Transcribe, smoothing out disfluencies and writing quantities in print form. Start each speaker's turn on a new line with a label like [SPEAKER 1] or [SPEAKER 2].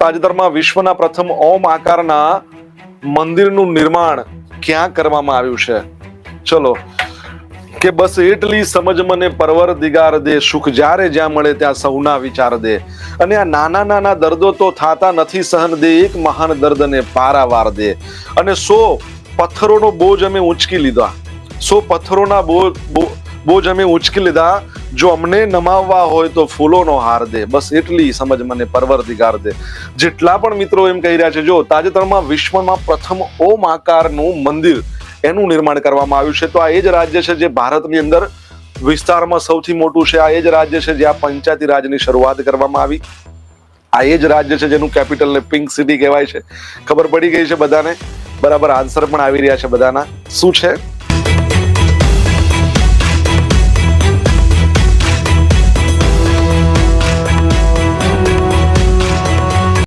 [SPEAKER 1] તાજેતરમાં વિશ્વના પ્રથમ ઓમ આકારના મંદિરનું નિર્માણ ક્યાં કરવામાં આવ્યું છે? ચલો કે બસ એટલી સમજ મને પરવરદિગાર દે, સુખ જ્યારે જ્યાં મળે ત્યાં સૌના વિચાર દે. અને આ નાના નાના દર્દો તો થાતા નથી સહન દે, એક મહાન દર્દને પારાવાર દે. અને 100 પથ્થરોનો બોજ અમે ઉંચકી લીધા, 100 પથ્થરોના બોજ અમે ઉંચકી લીધા, જો અમને નમાવવા હોય તો ફૂલોનો હાર દે. બસ એટલી સમજ મને પરવરદિગાર દે. જેટલા પણ મિત્રો એમ કહી રહ્યા છે, જો તાજેતરમાં વિશ્વમાં પ્રથમ ઓમ આકારનું મંદિર એનું નિર્માણ કરવામાં આવ્યું છે, તો આ એ જ રાજ્ય છે જે ભારતની અંદર વિસ્તારમાં સૌથી મોટું છે. આ એ જ રાજ્ય છે જ્યાં પંચાયતી રાજની શરૂઆત કરવામાં આવી. આ એ જ રાજ્ય છે જેનું કેપિટલ ને પિંક સિટી કહેવાય છે. ખબર પડી ગઈ છે બધાને? બરાબર, આન્સર પણ આવી રહ્યા છે બધાના. શું છે?